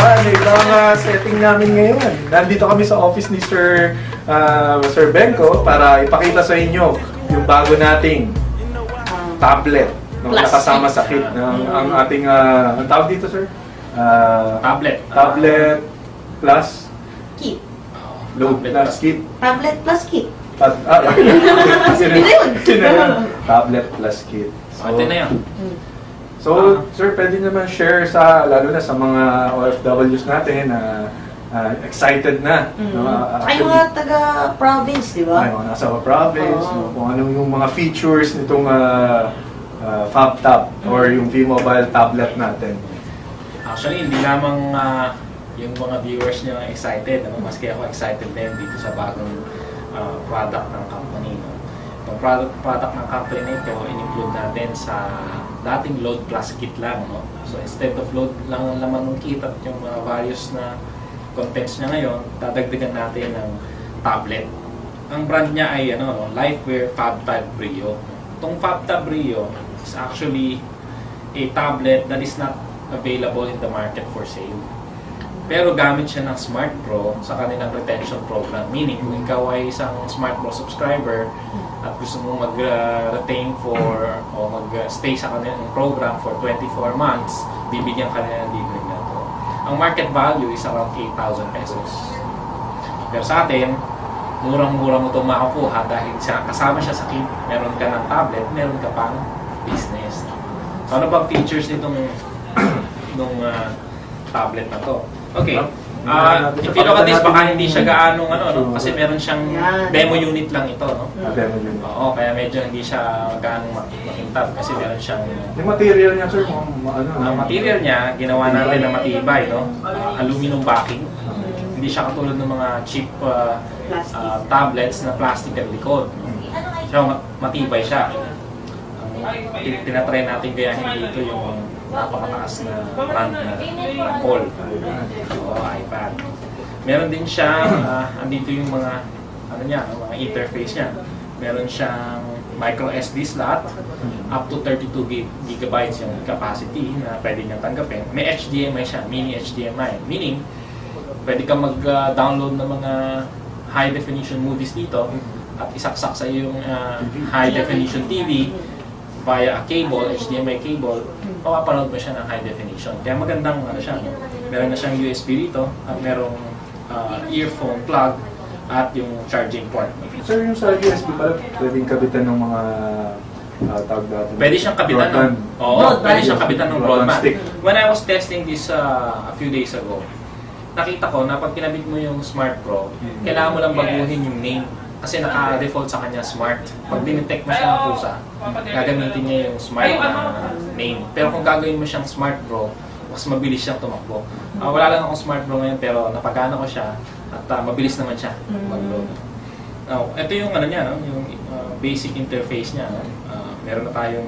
Yan, ibang setting namin ngayon. Nandito kami sa office ni Sir Benko para ipakita sa inyo yung bago nating tablet. No, nakasama sa kit ng ang ating ang tawag dito, sir? Tablet Plus Kit. Load plus kit. Tablet plus kit. Tablet plus kit. So, ito na yan. So, sir, pwede naman share sa, lalo na sa mga OFWs natin na excited na. No? Ay, mga taga-province, di ba? Ay, mga nasa province, no? Kung ano yung mga features nitong FabTab or yung V-Mobile tablet natin. Actually, hindi lamang yung mga viewers niya excited. Maski ako excited din dito sa bagong product ng company. No? Itong product ng company na ito, in-include natin sa dating load plus kit lang. No? So instead of load lang ang laman ng kit at yung mga various na contents niya ngayon, dadagdagan natin ng tablet. Ang brand niya ay Lifeware FabTab Brio. Itong FabTab Brio is actually a tablet that is not available in the market for sale. Pero gamit siya ng Smart Pro sa kanilang retention program. Meaning, kung ikaw ay isang Smart Pro subscriber at gusto mong mag-retain o mag-stay sa kanilang program for 24 months, bibigyan ka nila ng libre na ito. Ang market value is around 8,000 pesos. Pero sa atin, murang-mura mo itong makakuha dahil kasama siya sa kit. Meron ka ng tablet, meron ka pang business. So, ano bang features nitong tablet na to? Okay. If you look at this, baka hindi siya gaano kasi meron siyang demo unit lang ito, no? Demo unit. Oo, kaya medyo hindi siya gaano makintab kasi meron siyang yung material niya, sir, ang material niya, ginawa natin na matibay, no? Aluminum backing. Hindi siya katulad ng mga cheap tablets na plastic ang likod. So, matibay siya. Tinatry natin gayahin dito yung napakataas na brand na Apple o iPad. Meron din siya, andito yung mga mga interface niya. Meron siyang micro SD slot up to 32 gigabytes yung capacity na pwede niyang tanggapin. May HDMI siya, mini HDMI. Meaning, pwede kang mag-download ng mga high definition movies dito at isaksak sa yung high definition TV via a cable, HDMI cable, mapapanood mo siya ng high definition. Kaya magandang siya. Meron na siyang USB dito at merong earphone plug at yung charging port. Sir, yung sa USB pala, pwedeng kabitan ng mga tawag natin. Pwede siyang kabitan ng pwede siyang kabitan ng broadband. When I was testing this a few days ago, nakita ko na pag kinabit mo yung Smart Pro, kailangan mo lang baguhin yung name. Kasi naka-default sa kanya Smart. Pag dinetect mo siya ng pusa, gagamitin niya yung Smart na name. Pero kung gagawin mo siyang Smart Pro, mas mabilis siyang tumakbo. Wala lang akong Smart Pro ngayon pero napagana ko siya at mabilis naman siya mag-load. Now, ito yung yung basic interface niya. Meron na tayong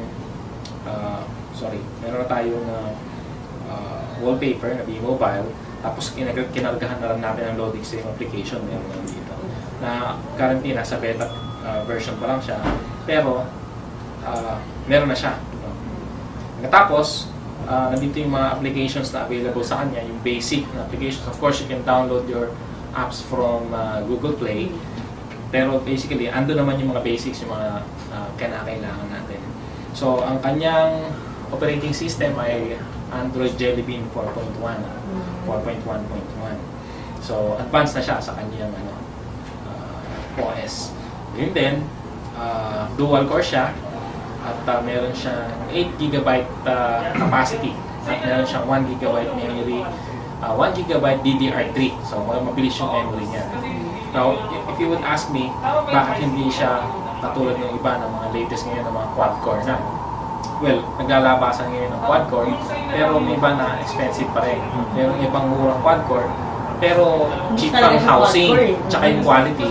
wallpaper na V-Mobile. Tapos kinargahan na lang natin ang loading stream application. Meron na dito. Na currently nasa beta version pa lang siya, pero meron na siya. Tapos, nandito yung mga applications na available sa kanya, yung basic na applications. Of course, you can download your apps from Google Play, pero basically, ando naman yung mga basics, yung mga kailangan natin. So, ang kanyang operating system ay Android Jelly Bean 4.1, 4.1.1. So, advanced na siya sa kanyang OS. Yun din, dual core siya at meron siyang 8GB capacity at meron siyang 1GB memory, 1GB DDR3. So, mabilis yung memory niya. Now, if you would ask me, bakit hindi siya katulad ng iba ng mga latest ngayon ng mga quad-core na? Well, naglalabasan ngayon ng quad-core, pero may iba na expensive pa rin. Merong ibang murang quad-core, pero cheap ang housing, tsaka yung quality,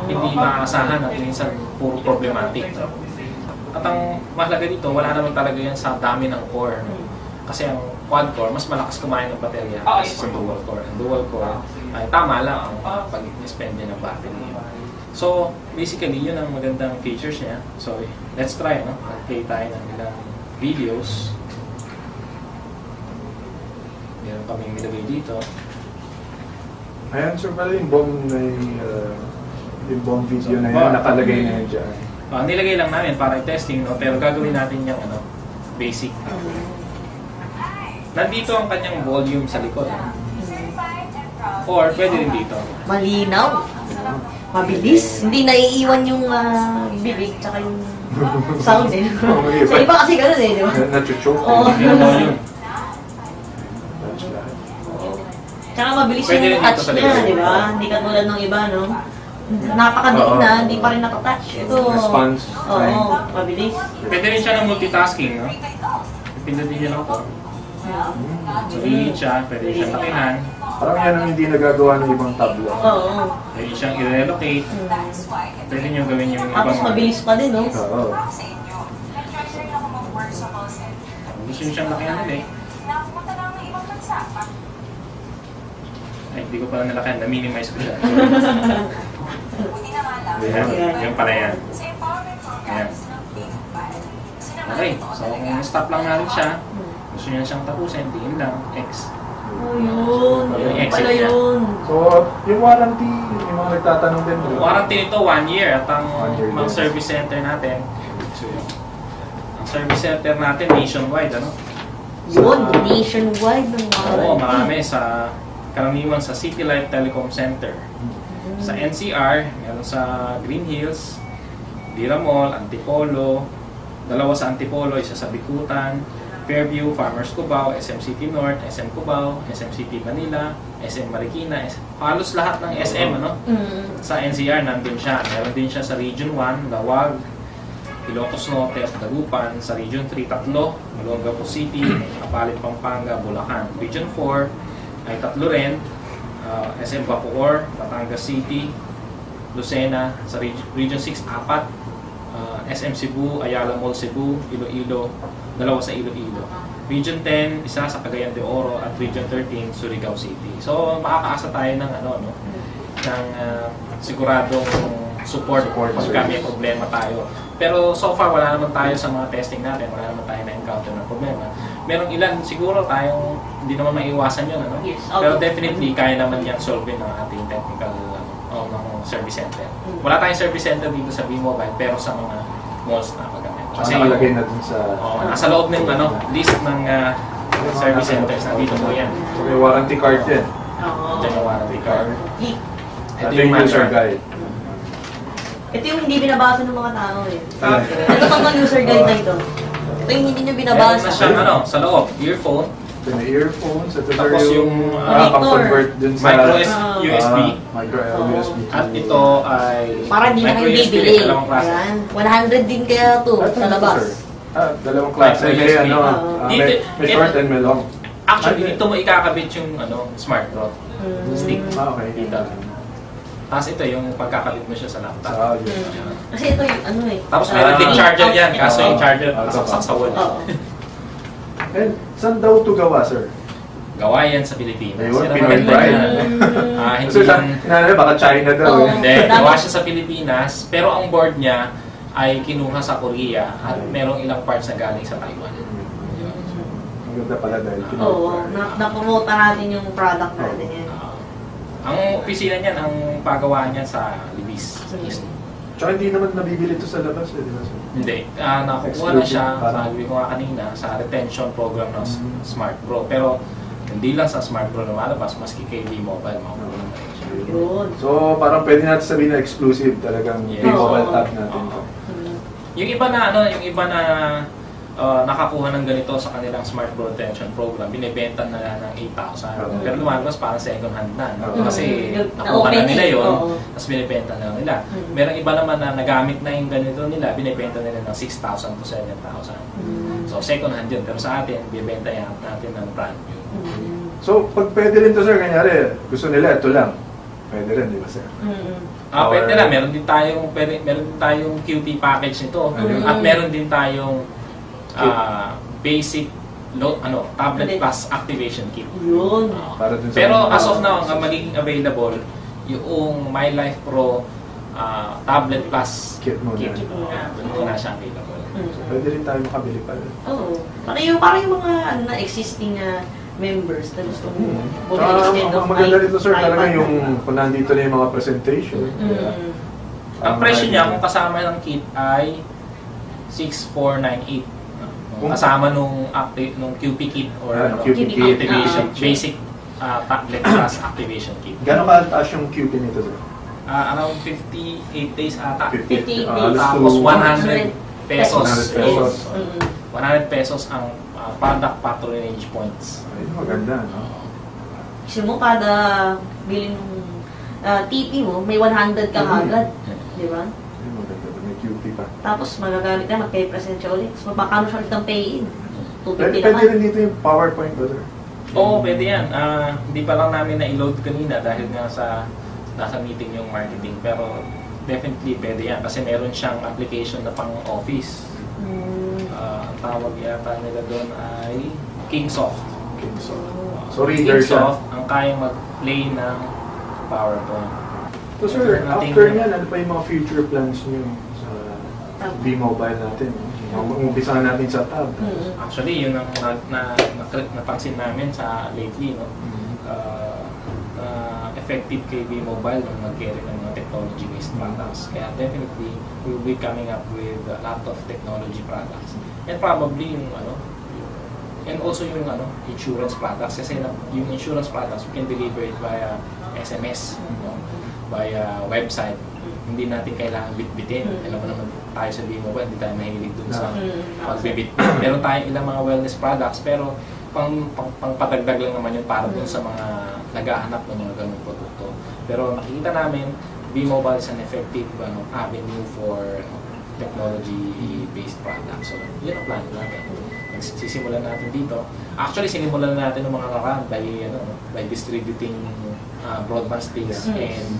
hindi maaasahan at minsan puro problematic. At ang mahalaga dito, wala naman talaga yan sa dami ng core. Kasi ang quad-core, mas malakas kumain ng baterya kasi sa dual-core. Ang dual-core ay tama lang ang pag-spend niya ng battery. So, basically, yun ang magandang features niya. So, let's try, play tayo ng ilang videos. Meron kaming nilagay dito. Ayan, sir, pala yung bomb video na yan, nakalagay na yan dyan. Nilagay lang namin para i-testing, no? Pero gagawin natin yung basic. Nandito ang kanyang volume sa likod. Or pwede rin dito. Malinaw. Mabilis. Hindi naiiwan yung bibig tsaka yung sound eh. Sa iba kasi gano'n eh, di ba? Nachuchoke. Oo. Yung volume. Tsaka mabilis Pwede rin yung dito touch sa niya, likod. di ba? Hindi katulad ng iba, no? Napakadali na, hindi pa rin nakatouch. Ito, Response time. oo, mabilis. Pwede rin siya ng multitasking, no? Pindutin niyo lang po. So, i-hit siya, pwede siyang lakihan. Parang yan ang hindi nagagawa ng ibang tablo. Oo. Pwede siyang i-relocate. Pwede niyo gawin yung Tapos ibang... mabilis pa din, no? Oo. Gusto niyo siyang lakihan ulit. Ay, hindi ko pala nalakihan. Na-minimize ko siya. Ayan. Yung pala yan. Ayan. Okay. So, kung stop lang natin siya, gusto niya siyang tapusin, tingin lang, X. Oh, yun. Yung Yun exit pala niya. yun. So, yung warranty, yung mga nagtatanong din. di ba? Warranty nito 1 year at ang 1 year mga din. service center natin, ang service center natin nationwide, ano? Yun, nationwide ng warranty. Oo, marami sa karaniwan sa City Life Telecom Center. Sa NCR, meron sa Green Hills, Dira Mall, Antipolo, dalawa sa Antipolo, isa sa Bikutan, Fairview, Farmers Cubao, SM City North, SM Cubao, SM City Manila, SM Marikina, halos lahat ng SM, ano? Sa NCR, nandun siya. Meron din siya sa Region 1, Lawag, Ilocos Norte at Dagupan. Sa Region 3, tatlo, Olongapo City, Kapalit, Pampanga, Bulacan. Region 4 ay tatlo rin, SM Bacoor, Batangas City, Lucena. Sa Region 6, apat, SM Cebu, Ayala Mall Cebu, Iloilo, dalawa sa Iloilo. Region 10, isa sa Cagayan de Oro at Region 13, Surigao City. So makakaasa tayo ng ng siguradong support pagka may problema tayo. Pero so far wala naman tayo sa mga testing natin, wala naman tayo na-encounter ng problema. Merong ilan siguro tayong hindi naman maiwasan yun, ano? Yes, Pero okay. definitely kaya naman yan solve ng ating technical ng service center. Wala tayong service center dito sa B-Mobile pero sa mga malls na paggamit. Kasi nakalagay na dun sa... nasa loob ng list ng service centers. Nandito po yan. So, may warranty card din. Oo. Diyan yung warranty card. Ito yung user guide. Ito yung hindi binabasa ng mga tao eh. Ah. Ito pang user guide na ito. Ito yung hindi nyo Meron binabasa. na siyang sa loob, earphone. Ito na earphones. Ito Tapos yung pang-convert dun sa... micro USB. Micro USB. At ito ay Para hindi na kayo micro USB, bibili. dalawang klase. Yan. 100 din kaya ito sa labas. Dalawang klase. Micro May, USB. may short and may long. Actually, dito mo ikakabit yung smart draw stick. Okay. Dito. Tapos ito yung pagkakabit mo siya sa laptop. Yun. Kasi ito yung Tapos meron din charger yan, kaso yung charger Ah, nakasaksak sa wall. Oo. And saan daw ito gawa, sir? Gawa yan sa Pilipinas. Ayun, Yan ang Pinoy maganda pride. dyan. Hindi So, yan, baka China daw Oo. eh. hindi, gawa siya sa Pilipinas, pero ang board niya ay kinuha sa Korea at merong ilang parts na galing sa Taiwan. Ang ganda pala dahil Pinoy Oo. pride. Na-promote natin yung product natin yan. Ang opisina niyan, ang pagawaan niya sa Libis, sa East. Tsaka hindi naman nabibili ito sa labas eh, di ba, sir? Hindi. Nakukuha na siya, sabi ko nga kanina, sa retention program ng Smart Pro. Pero hindi lang sa Smart Pro lumalabas, maski kay B-Mobile makukuha na rin siya. Yun. So, parang pwede natin sabihin na exclusive talagang Yes. B-Mobile Oo. tab natin to. Yung iba na nakakuha ng ganito sa kanilang Smart Pro retention program, binibenta na ng 8,000. Pero lumalabas parang second hand na. No? Kasi nakuha na nila yun, tapos binibenta na nila. Merong iba naman na nagamit na yung ganito nila, binibenta nila ng 6,000 to 7,000. So second hand yun. Pero sa atin, binibenta natin ng brand new. So, pag pwede rin to, sir, kanyari, gusto nila, ito lang. Pwede rin, di ba, sir? Pwede na. Meron din tayong QT package nito. At meron din tayong basic tablet plus activation kit. Yun. Para dun sa Pero as of now, ang magiging available yung My Life Pro tablet plus Kit muna. Doon muna siya available. So, pwede rin tayo makabili pala. Oo. Parang yung mga existing na members na gusto mo Ang maganda dito sir, talaga yung kung nandito na yung mga presentation. Ang presyo niya kung kasama ng kit ay 6,498. Kung kasama nung QP kit or QP kit. activation, basic tablet plus activation kit. Gano'n ka-taas yung QP nito sir? Around 58 days ata. 58 days. Tapos 100 pesos. 100 100 pesos ang product patronage points. Ay, maganda, no? Kasi mo kada bilhin ng TP mo, may 100 ka agad. Di ba? Ay, maganda. May QP pa. Tapos magagamit ka, magpay-present siya ulit. So, magkano siya ulit ang pay-in? 250 Pwede naman. rin dito yung PowerPoint ba sir? Oo, pwede yan. Hindi pa lang namin na-load kanina dahil nga nasa meeting yung marketing. Pero definitely pwede yan kasi meron siyang application na pang office. Ang tawag yata nila doon ay Kingsoft. So reader siya. Kingsoft ang kayang mag-play ng PowerPoint. So sir, after niyan, ano pa yung mga future plans niyo sa V-Mobile natin? Umpisahan natin sa tab. Actually, yun ang napansin namin sa lately, no? Effective kay V-Mobile nung mag-carry ng mga technology-based products. Kaya definitely, we'll be coming up with a lot of technology products. And probably and also yung insurance products. Kasi yung insurance products, we can deliver it via SMS, via website. Hindi natin kailangan bitbitin. Alam mo naman tayo sa V-Mobile, hindi tayo mahilig dun sa pagbibit. Meron tayong ilang mga wellness products, pero pangpadagdag lang naman yun para dun sa mga naghahanap ng mga ganung produkto. Pero nakikita namin, V-Mobile is an effective avenue for technology-based products. So, yun ang plan natin. Sisimulan natin dito. Actually, sinimulan natin ng mga karan by distributing broadband sticks and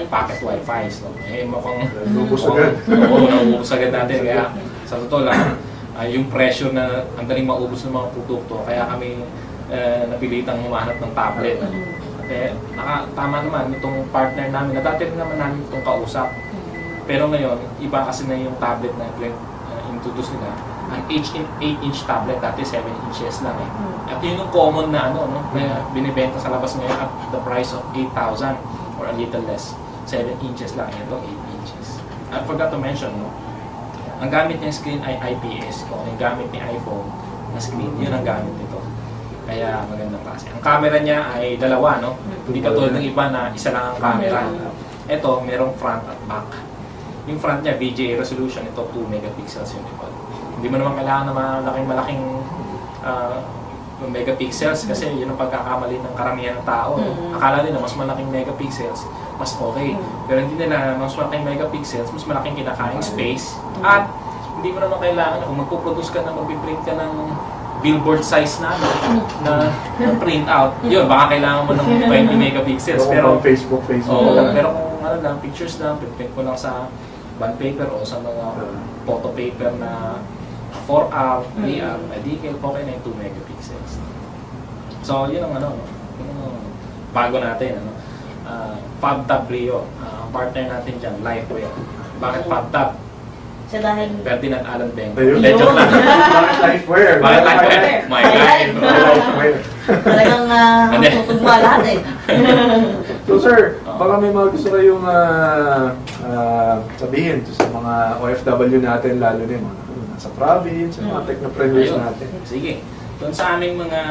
packet Wi-Fi. So, mukhang Lubos agad. naubos agad natin. Kaya sa totoo lang, yung pressure na ang daling maubos ng mga produkto, kaya kami napilitang humanap ng tablet. Kaya tama naman itong partner namin, na dati rin naman namin itong kausap. Pero ngayon, iba kasi na yung tablet na introduce nila. Ang 8-inch tablet, dati 7 inches lang eh. At yun yung common na na binibenta sa labas ngayon at the price of 8,000 or a little less. 7 inches lang, ito 8 inches. I forgot to mention, ang gamit niyang screen ay IPS. Kung yung gamit ni iPhone na screen, yun ang gamit nito. Kaya magandang klase. Ang camera niya ay dalawa, Hindi katulad ng iba na isa lang ang camera. Ito, merong front at back. Yung front niya, VGA resolution, ito 2 megapixels yung likod. Hindi mo naman kailangan na malaking megapixels kasi yun ang pagkakamali ng karamihan ng tao. Akala nila mas malaking megapixels, mas okay. Pero hindi nila mas malaking megapixels, mas malaking kinakaing space. At hindi mo naman kailangan, kung magpuproduce ka na, magpiprint ka ng billboard size na print out, yun, baka kailangan mo ng 20 megapixels. Pero Facebook. Pero kung lang, pictures lang, print mo lang sa bond paper o sa mga photo paper na 4R, 3R, okay na yung 2 megapixels. So, yun ang bago natin. FabTab Rio, partner natin dyan, Lifeware. Bakit FabTab? Sa dahil... Ferdinand Alan Beng. Legend lang. Bakit Lifeware? Bakit Lifeware? My guy. Talagang tutugma lahat eh. So sir, baka may mga gusto kayong sabihin sa mga OFW natin, lalo na yung mga sa province, sa mga technopreneurs natin. Sige. Doon sa aming mga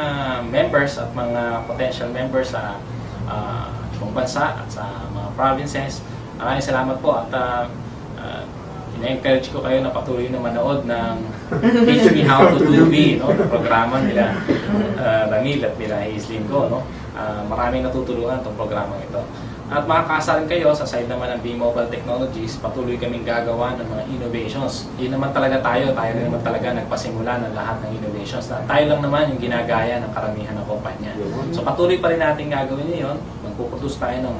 members at mga potential members sa ibang bansa at sa mga provinces, maraming salamat po at ina-encourage ko kayo na patuloy na manood ng Teach Me How to Do V, programa nila Ramil at nila Aislinn ko. Maraming natutulungan itong programang ito. At makakasalan kayo sa side naman ng V-Mobile Technologies, patuloy kaming gagawa ng mga innovations. Yun naman talaga tayo rin naman talaga nagpasimula ng lahat ng innovations. Tayo lang naman yung ginagaya ng karamihan ng kumpanya. So patuloy pa rin natin gagawin yun. Magpuproduce tayo ng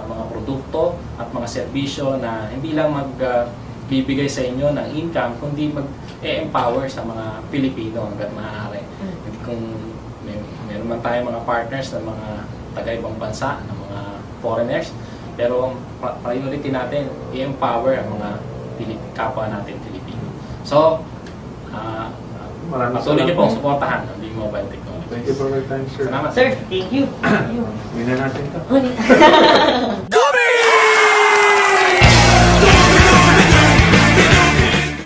mga produkto at mga serbisyo na hindi lang magbibigay sa inyo ng income, kundi mag-empower sa mga Pilipino hanggat maaari. Kung meron man tayong mga partners ng mga taga-ibang bansa, ng mga foreigners, pero ang priority natin, i-empower ang mga kapwa natin Pilipino. So, patuloy niyo pong suportahan ang V-Mobile Technology. Thank you for your time, sir. Salamat. Sir, thank you. Hindi na natin ito. Huli.